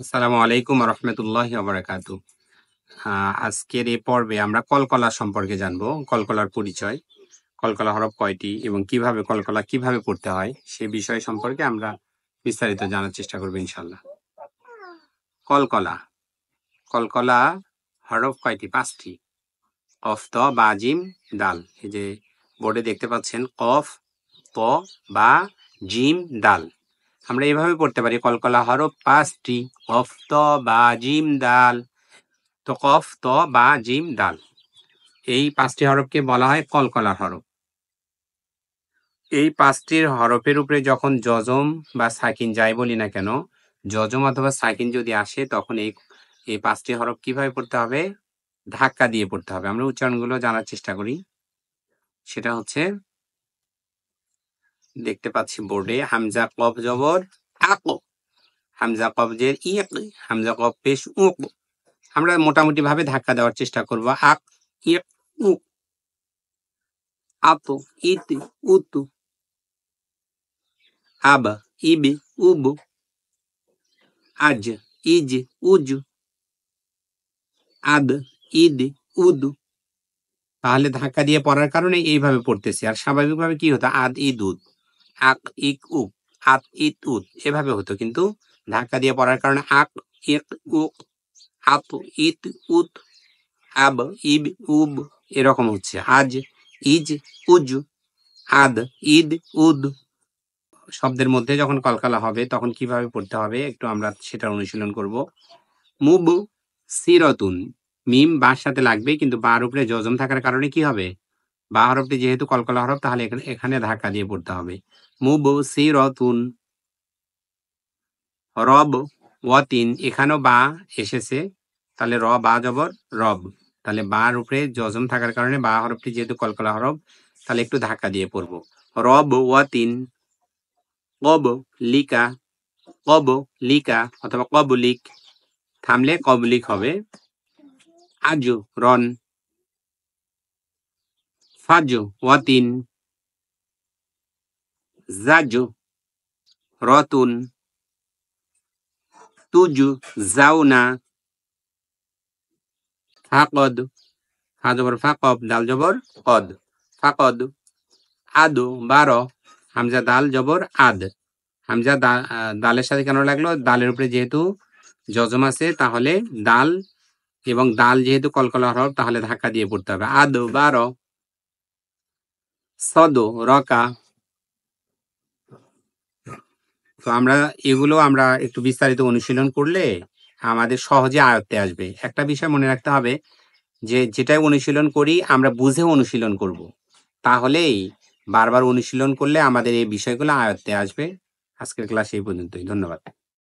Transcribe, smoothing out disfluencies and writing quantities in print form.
আসসালামু আলাইকুম রহমতুল্লাহি ওবারাকাতু। আজকের এই পর্বে আমরা কলকলা সম্পর্কে জানবো। কলকলার পরিচয়, কলকলা হরফ কয়টি এবং কিভাবে কলকলা কিভাবে পড়তে হয় সে বিষয় সম্পর্কে আমরা বিস্তারিত জানার চেষ্টা করবো ইনশাল্লাহ। কলকলা কলকলা হরফ কয়টি? 5টি। কফ, ত, বা, জিম, দাল। এই যে বোর্ডে দেখতে পাচ্ছেন কফ, ত, বা, জিম, দাল। আমরা এভাবে পড়তে পারি কলকলা হরফ 5টি। কফ, ত, বা, জিম, দাল। তো কফ, ত, বা, জিম, দাল এই 5টি হরফকে বলা হয় কলকলার হরফ। এই 5টির হরফের উপরে যখন জজম বা সাকিন যাই বলি না কেন, জজম অথবা সাকিন যদি আসে তখন এই 5টি হরফ কিভাবে পড়তে হবে? ধাক্কা দিয়ে পড়তে হবে। আমরা উচ্চারণগুলো জানার চেষ্টা করি। সেটা হচ্ছে, দেখতে পাচ্ছি বোর্ডে, হামজা কফ জবর আক, হামজা কফ জের ইক, হামজা কফ পেশ উক। আমরা মোটামুটি ভাবে ধাক্কা দেওয়ার চেষ্টা করব। আক, ইক, উক। আতু, ইতি, উতু। আব, ইবি, উবু। আজ, ইজ, উজু। আদ, ইদ, উদু। তাহলে ধাক্কা দিয়ে পড়ার কারণে এইভাবে পড়তেছি। আর স্বাভাবিকভাবে কি হতো? আদ, ইদ, উদ। আক, ইক, উক। আত, ইত, উদ। এভাবে হতো, কিন্তু ধাক্কা দিয়ে পড়ার কারণে আক, ইক, উক। আত, ইত, উত। আব, ইব, উব। এরকম হচ্ছে। আজ, ইজ, উজু। আদ, ইদ, উদ। শব্দের মধ্যে যখন কলকলা হবে তখন কিভাবে পড়তে হবে একটু আমরা সেটা অনুশীলন করব। মুব, সিরতুন। মিম বার সাথে লাগবে, কিন্তু বার উপরে জজম থাকার কারণে কি হবে? বা হরফটি যেহেতু কলকলা হরফ, তাহলে এখানে ধাক্কা দিয়ে পড়তে হবে। মুব, সিরতুন। রব, ওয়াতিন। এখানেও বা এসেছে, তাহলে র, বা জবর রব। তাহলে বার উপরে জজম থাকার কারণে বা হরফটি যেহেতু কলকলা হরফ, তাহলে একটু ধাক্কা দিয়ে পড়বো। রব, ওয়াতিন। কব, লিকা। কব, লিকা অথবা কবলিক। থামলে কবলিক হবে। আজু, রন। ফাজু, ওয়াতিন। জাজু, রতুন। তুজু, জাউনা। ফাকদ, ফা জবর ফাকব, দাল জবর কদ, ফাকদ। আদু, 12। হামজা দাল জবর আদ। হামজা দালের সাথে কেন লাগলো? দালের উপরে যেহেতু জজম আছে, তাহলে দাল এবং দাল যেহেতু কলকলা হরফ, তাহলে ধাক্কা দিয়ে পড়তে হবে। আদু, 12। সদু, রকা। তো এগুলো আমরা একটু বিস্তারিত অনুশীলন করলে আমাদের সহজে আয়ত্তে আসবে। একটা বিষয় মনে রাখতে হবে যে যেটাই অনুশীলন করি আমরা বুঝে অনুশীলন করব। তাহলেই বারবার অনুশীলন করলে আমাদের এই বিষয়গুলো আয়ত্তে আসবে। আজকের ক্লাস এই পর্যন্তই। ধন্যবাদ।